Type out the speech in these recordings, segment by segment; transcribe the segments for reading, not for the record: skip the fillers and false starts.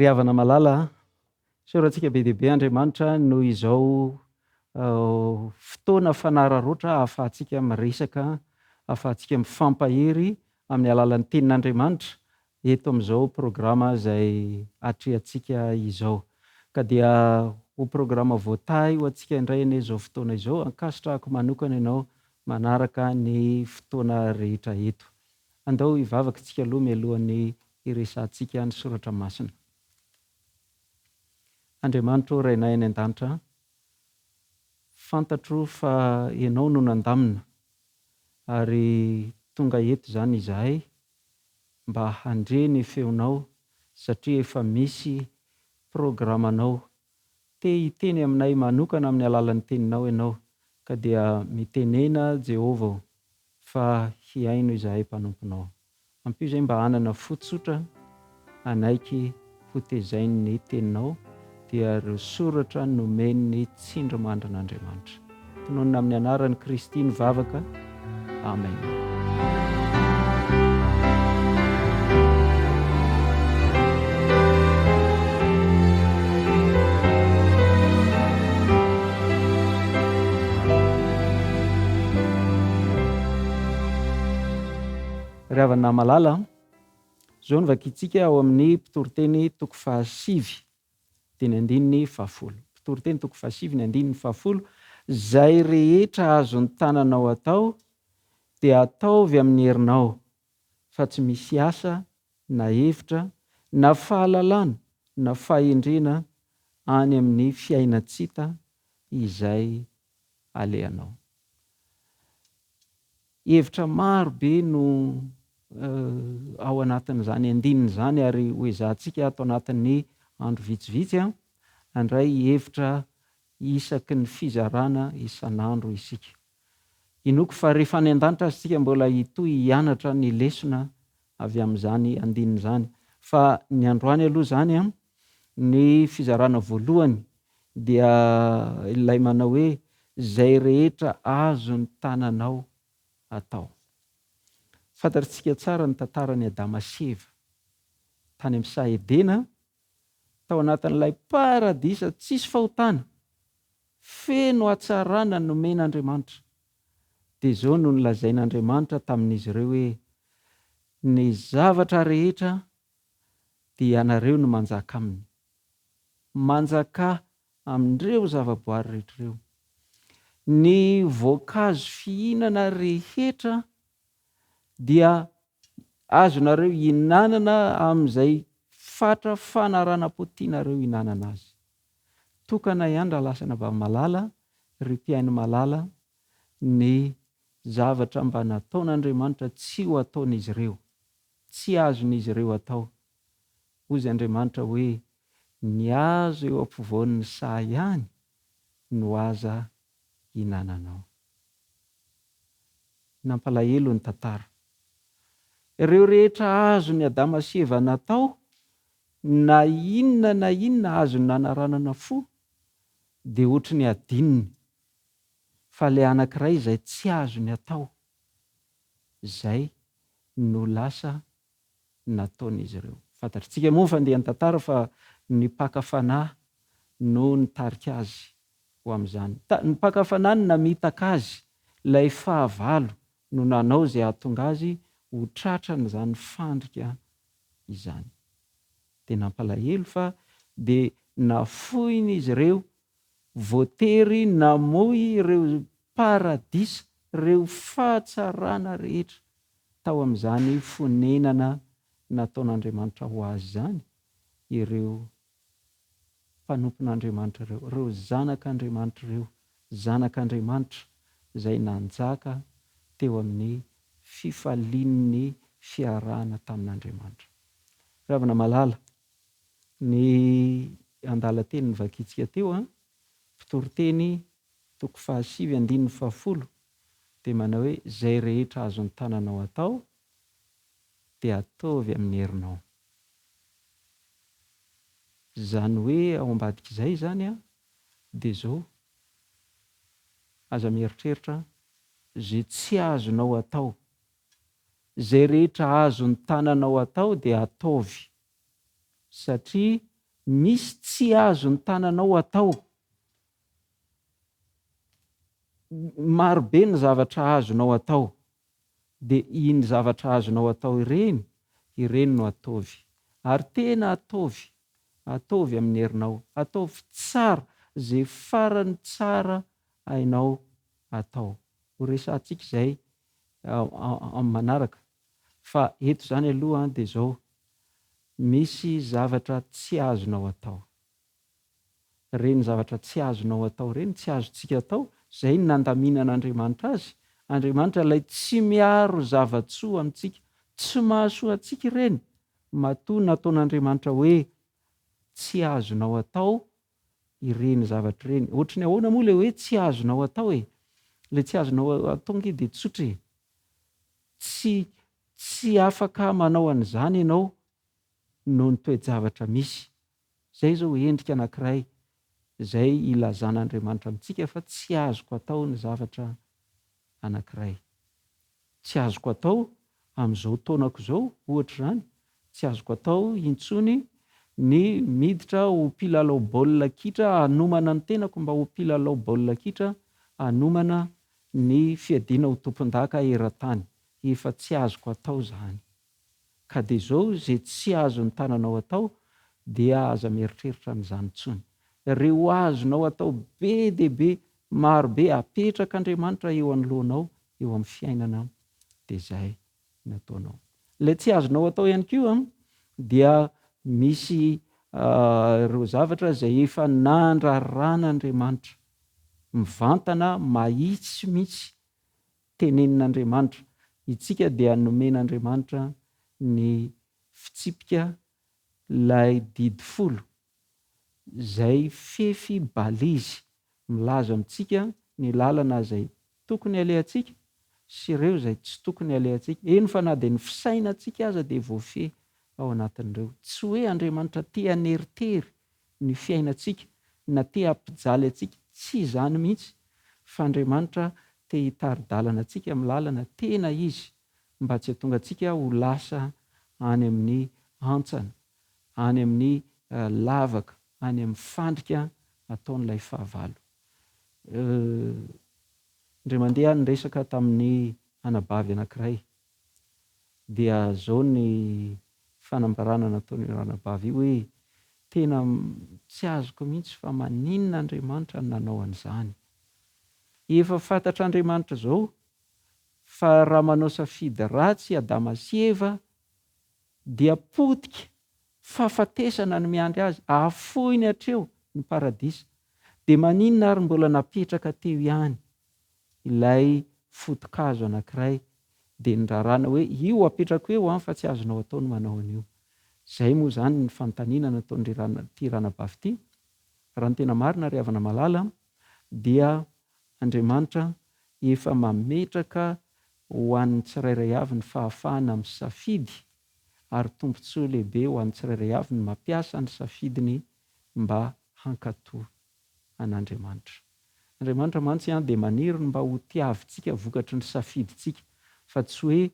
Ry havana malala, sorantsika be diaibe Andriamanitra noho izao fotoana fanararoatra ahafahantsika miresaka, ahafahantsika mifampahery amin'ny alalan'ny tenin'Andriamanitra eto amin'izao programa izay atrehantsika izao. Ka dia ho programa voatahy ho antsika indray an'izao fotoana izao, ankasitrahako manokana ianao manaraka ny fotoana rehetra eto. Andao hivavaka isika aloha mialohan'ny hiresantsika ny soratra masina. Andriamanitra o Rainay any an-danitra, fantatro fa ianao no nandamina ary tonga eto izany izahay mba handre ny feonao satria efa misy programanao. Te hiteny aminay manokana amin'ny alalan'ny teninao ianao, ka dia mitenena Jehovah fa hiaino izahay mpanomponao. Ampio izay mba hanana fotsotra anaiky hotezain'ny teninao dia ireo soratra nomeny tsindrimandrin'Andriamanitra. Tonoina amin'ny anaran'i Kristy mivavaka. Amen. Ry havana malala, izao novakitsika ao amin'ny mpitoroteny toko 5 dia ny andininy 10. Mpitoroteny toko 5 ny andininy 10. Zay rehetra azon'ny tananao atao dia ataovy amin'ny herinao, fa tsy misy asa na hevitra na fahalalana na fahendrena any amin'ny fiainatsita izay alehanao. Hevitra maro be no ao anatin'izany andinin'izany ary hoezahantsika ato anatin'ny andro vitsivitsy handray hevitra isaky ny fizarana isan'andro isika. Inoko fa rehefa any an-danitra isika mbola hitohy hianatra ny lesona avy amin'izany andinin'izany. Fa ny androany aloha izany ny fizarana voalohany dia ilay manao hoe zay rehetra azon'ny tananao atao. Fantatritsika tsara ny tantaran'i Adama sy Eva tany amin'ny Sahedena, tao anatin'ilay paradisa tsisy fahotana, feno hatsarana nomen'Andriamanitra. Dia izao no nolazain'Andriamanitra tamin'izy ireo hoe ny zavatra rehetra dia ianareo no manjaka aminy. Manjaka amin'ireo zavaboary rehetra ireo. Ny voankazo fihinana rehetra dia azonareo hinanana amin'izay fatra fanarahanam-po-tianareo hinanana azy. Tokana ihany raha lasana mba malala, ry mpiaino malala, ny zavatra mba nataon'Andriamanitra tsy ho ataon'izy ireo, tsy azon'izy ireo atao. Hoy Andriamanitra hoe ny azo eo ampovoan'ny saha ihany no aza hinananao. Nampalahelo ny tantara. Ireo rehetra azon'ny Adama sy Eva natao, na inona azony nanaranana fo, dia ohatry ny adininy. Fa ilay anankiray izay tsy azony atao, izay no lasa nataon'izy ireo. Fantatritsika moa fa andeha ny tantara fa ny mpaka fanahy no nitarika azy ho amin'izany. Ny mpaka fanahy no namitaka azy, ilay fahavalo no nanao izay ahatonga azy ho tratran'izany fandrika izany. Dia nampalahelo fa dia nafohin'izy ireo, voatery namoy ireo paradisa, ireo fahatsarana rehetra tao amin'izany fonenana nataon'Andriamanitra ho azy izany, ireo mpanompon'Andriamanitra ireo, ireo zanak'Andriamanitra ireo, zanak'Andriamanitra izay nanjaka teo amin'ny fifalian'ny fiarahana tamin'Andriamanitra. Ravina malala, ny andalan-teny nivakitsika teo, mpitoroteny toko 5 andininy 10 dia manao hoe zay rehetra azon'ny tananao atao dia ataovy amin'ny herinao. Zany hoe ao ambadika izay zany dia izao aza mieritreritra zay tsy azonao atao, zay rehetra azon'ny tananao atao dia ataovy, satria misy tsy azo ny tananao atao. Marobe ny zavatra azonao atao, dia iny zavatra azonao atao ireny no ataovy. Ary tena ataovy amin'ny herinao, ataovy tsara, zay farany tsara hainao atao. Ho resantsika izay amin'ny manaraka. Fa eto zany aloha dia zao, misy zavatra tsy azonao atao. Reny zavatra tsy azonao atao reny, tsy azontsika atao, zay ny nandaminan'Andriamanitra azy. Andriamanitra ilay tsy miaro zavatsoa amintsika, tsy mahasoa antsika ireny, matoa nataon'Andriamanitra hoe tsy azonao atao ireny zavatra ireny. Ohatrany ahoana moa ilay hoe tsy azonao atao e? Ilay tsy azonao atao nge dia tsotra e. Tsy afaka manao an'izany ianao noho ny toe-javatra misy. Zay zao endrika anankiray izay ilazan'Andriamanitra amintsika fa tsy azoko atao ny zavatra anankiray. Tsy azoko atao amin'izao taonako izao, ohatra izany, tsy azoko atao intsony ny miditra ho mpilalao baolina kitra, hanomana ny tenako mba ho mpilalao baolina kitra, hanomana ny fiadiana ho tompon-daka eran-tany. Efa tsy azoko atao izany. Ka dia izao izay tsy azo ny tananao atao dia aza mieritreritra amin'izany intsony. Ireo azonao atao be dia be, marobe, apetrak'Andriamanitra eo anoloanao, eo amin'ny fiainana, dia izay no ataonao. Ilay tsy azonao atao ihany koa dia misy ireo zavatra izay efa nandraran'Andriamanitra, mivantana mahitsy mihitsy tenenin'Andriamanitra. Itsika dia nomen'Andriamanitra ny fitsipika lay didy folo, izay fefy balizy milaza amintsika ny lalana izay tokony alehantsika sy ireo izay tsy tokony alehantsika. Eny fa na dia ny fisainantsika aza dia voafehy ao anatin'ireo. Tsy hoe Andriamanitra te haneritery ny fiainantsika na te hampijaly antsika, tsy izany mihitsy, fa Andriamanitra te hitari-dalana antsika amin'ny lalana tena izy, mba tsy hahatonga antsika ho lasa any amin'ny antsana, any amin'ny lavaka, any amin'ny fandrika ataon'ilay fahavalo. Indray mandeha niresaka tamin'ny anabavy anankiray, dia zao ny fanambarana nataony anabavy io hoe tena tsy azoko mihitsy fa maninona Andriamanitra no nanao an'izany. Efa fantatr'Andriamanitra izao fa raha manao safidy ratsy Adama sy Eva dia potika, fahafatesana no miandry azy, afoiny hatreo ny paradisa. Dia maninona ary mbola napetraka teo ihany ilay foto-kazo anankiray, dia nirarana hoe io apetrako eo fa tsy azonao atao ny manao an'io. Izay moa izany ny fanontaniana nataon'ity ranabavy ity. Raha ny tena marina ry havana malala dia Andriamanitra efa mametraka ho an'ny tsirairay avy ny fahafahana misafidy, ary tombontsoa lehibe ho an'ny tsirairay avy ny mampiasa ny safidiny mba hankatoa an'Andriamanitra. Andriamanitra mantsy dia maniry mba ho tiavintsika vokatry ny safidintsika, fa tsy hoe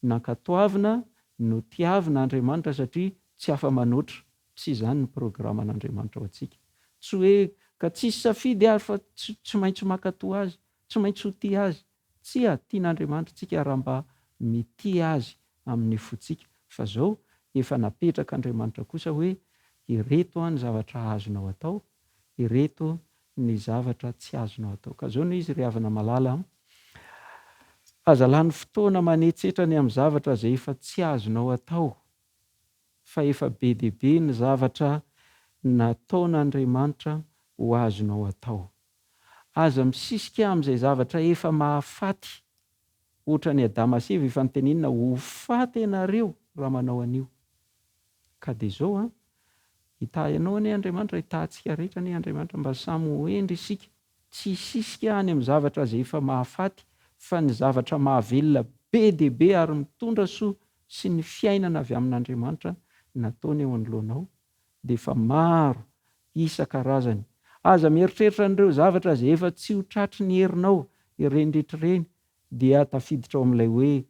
nankatoavina no tiavina Andriamanitra satria tsy afa-manoatra. Tsy izany ny programan'Andriamanitra ho antsika. Tsy hoe ka tsisy safidy ary fa tsy maintsy mankatoa azy, tsy maintsy ho tia azy. Tsy tian'Andriamanitra tsika raha mba mitia azy amin'ny fontsika. Fa zao efa napetrak'Andriamanitra kosa hoe ireto ny zavatra azonao atao, ireto ny zavatra tsy azonao atao. Ka zao no izy ry havana malala, aza lany fotoana manetsetrany amin'ny zavatra izay efa tsy azonao atao, fa efa be dia be ny zavatra nataon'Andriamanitra ho azonao atao. Aza misisika amin'izay zavatra efa mahafaty, ohatra ny Adama sy Eva efa notenenina ho faty ianareo raha manao an'io. Ka dia izao hitahinao anie Andriamanitra, hitahintsika rehetra anie Andriamanitra mba samy ho endry isika, tsy hisisika any amin'ny zavatra izay efa mahafaty, fa ny zavatra mahavelona be dia be ary mitondra soa sy ny fiainana avy amin'Andriamanitra nataony eo anoloanao, dia efa maro isan-karazany. Aza mieritreritra an'ireo zavatra izay efa tsy ho tratry ny herinao, ireny rehetra ireny, dia tafiditra ao amin'ilay hoe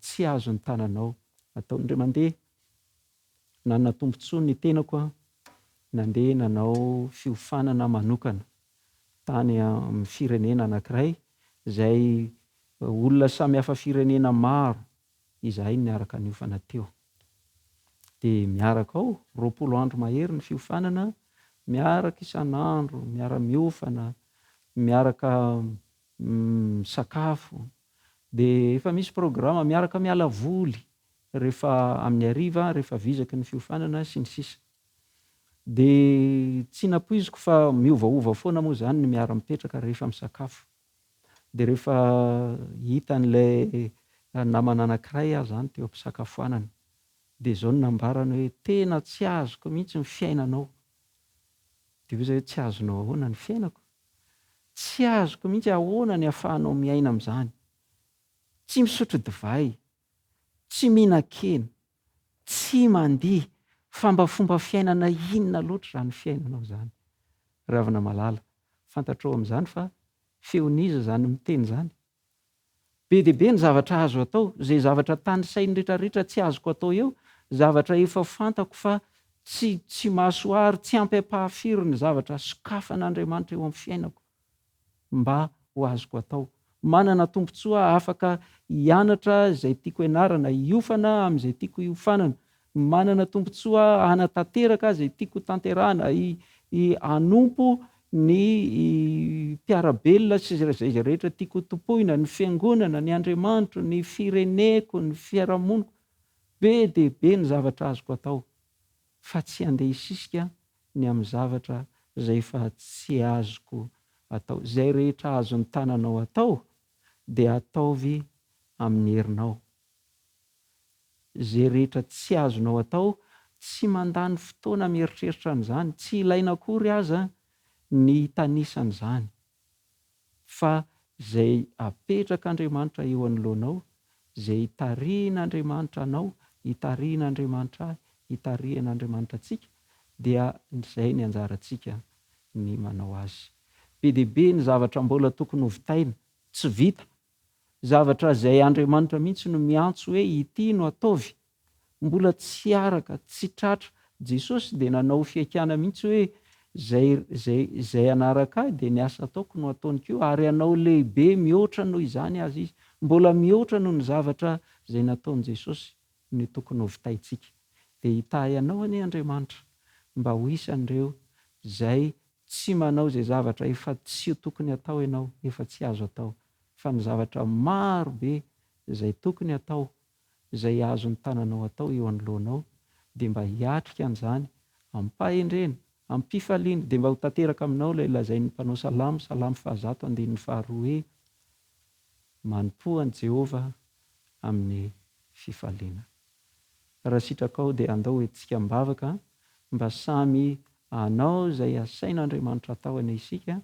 tsy azo ny tananao atao. Indray mandeha nanana tombontsoa ny tenako a nandeha nanao fiofanana manokana tany amin'ny firenena anankiray zay olona samy hafa firenena maro izahay niaraka niofana teo. De miaraka ao 20 andro mahery ny fiofanana, miaraka isan'andro, miara-miofana, miaraka sakafo. De efa misy programa miaraka miala voly rehefa amin'ny hariva rehefa vizaky ny fiofanana sy ny sisa. De tsy napoiziko fa miovaova foana moa zany ny miara-mipetraka rehefa misakafo. De rehefa hitan'lay namana anankiray aho zany teo am-pisakafoanana, de zao no nambarany hoe tena tsy azoko mihitsy ny fiainanao. De hoe zay tsy azonao ahoana ny fiainako? Tsy azoko mihitsy ahoana ny ahafahanao miaina am'zany. Tsy misotro divay, tsy mihinan-kena, tsy mandihy, fa mba fomba fiainana inona loatra zany fiainanao zany? Ravina malala, fantatrao am'zany fa feoniza zany miteny zany. Be dia be ny zavatra azo atao, zay zavatra tany sainy rehetrarehetra tsy azoko atao eo, zavatra efa fantako fa tsy mahasoary, tsy ampy hampahafiry ny zavatra sokafan'Andriamanitra eo amin'ny fiainako mba ho azoko atao. Manana tombontsoa afaka hianatra zay tiako ianarana, hiofana am'izay tiako hiofanana, manana tombontsoa hanatanteraka zay tiako tanterahana, hanompo ny mpiarabelona sy zay rehetra tiako topoina, ny fiangonana, ny Andriamanitra, ny fireneko, ny fiarahamoniko. Be dia be ny zavatra azoko atao, fa tsy andeha hisisika ny amin'ny zavatra zay fa tsy azoko atao. Zay rehetra azon'ny tananao atao dia ataovy amin'ny herinao. Zay rehetra tsy azonao atao, tsy mandany fotoana mieritreritra an'izany, tsy ilaina akory aza ny tanisan'izany. Fa zay apetrak'Andriamanitra eo anoloanao, zay hitarihin'Andriamanitra anao, hitarihin'Andriamanitra ahy, hitarihin'Andriamanitra antsika, dia zay ny anjarantsika ny manao azy. Be dia be ny zavatra mbola tokony ho vitaina, tsy vita. Zavatra zay Andriamanitra mihitsy no miantso hoe ity no ataovy, mbola tsy araka, tsy tratra. Jesosy dia nanao fiakana mihitsy hoe zay anaraka ahy dia ny asa ataoko no ataony koa, ary hanao lehibe mihoatra noho izany azy izy. Mbola mihoatra noho ny zavatra zay nataon'i Jesosy ny tokony ho vitaitsika. Dia hitahy anao anie Andriamanitra mba ho isan'ireo zay tsy manao zay zavatra efa tsy tokony atao ianao, efa tsy azo atao, fa ny zavatra maro be zay tokony atao, zay azon'ny tananao atao eo anoloanao, dia mba hiatrika an'izany, ampahendrena, ampifaliana. Dia mba ho tanteraka aminao ilay lazain'ny mpanao salamo 112 hoe manompo an'i Jehova amin'ny fifaliana. Raha sitraka ao dia andao hoentsika mivavaka mba samy hanao zay asain'Andriamanitra atao ane isika,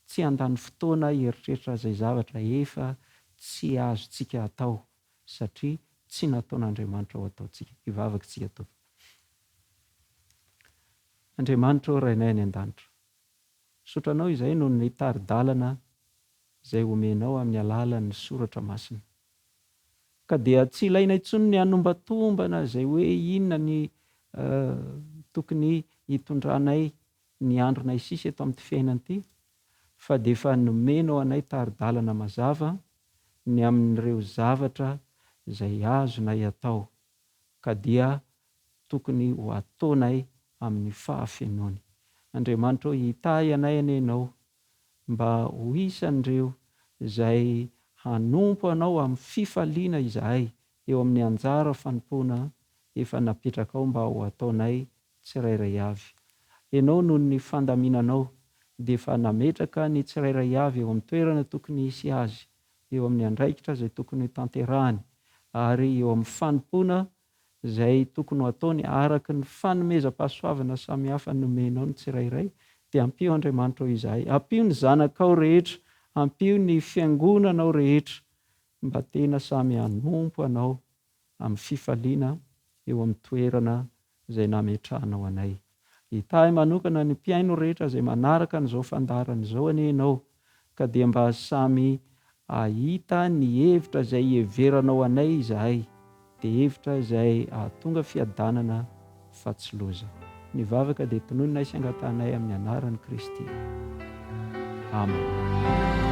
tsy handany fotoana hieritreritra zay zavatra efa tsy azontsika atao satria tsy nataon'Andriamanitra ho ataontsika. Hivavaka isika tompoko. Andriamanitra o Rainay any an-danitra, sotranao izay noho ny tari-dalana zay omenao amin'ny alalan'ny soratra masina. Ka dia tsy ilaina intsony ny hanombantombana zay hoe inona ny tokony hitondranay ny andronay sisa eto amin'ny fiainana ity, fa dia efa nomenao anay tari-dalana mazava ny amin'ireo zavatra zay azonay atao, ka dia tokony ho ataonay amin'ny fahafenoany. Andriamanitra o, hitahy anay anenao mba ho isan'ireo zay hanompo anao amin'ny fifaliana izahay eo amin'ny anjara fanompoana efa napetraka ao mba ho ataonay tsirairay avy. Ianao noho ny fandaminanao dia efa nametraka ny tsirairay avy eo amin'ny toerana tokony hisy azy, eo amin'ny andraikitra zay tokony tanterahany, ary eo amin'ny fanompoana zay tokony ho ataony araka ny fanomezam-pahasoavana samihafa nomenao ny tsirairay. Dia ampio Andriamanitra o izahay, ampio ny zanakao rehetra, ampio ny fiangonanao rehetra mba tena samy hanompo anao amin'ny fifaliana eo amin'ny toerana zay nametrahanao anay. Hitahy manokana ny mpiaino rehetra zay manaraka n'izao fandarana izao anenao, ka dia mba samy ahita ny hevitra zay heveranao anay izahay, dia hevitra zay ahatonga fiadanana fa tsy loza. Nivavaka dia tononona isy angatanay amin'ny anaran'i Kristy. Amen.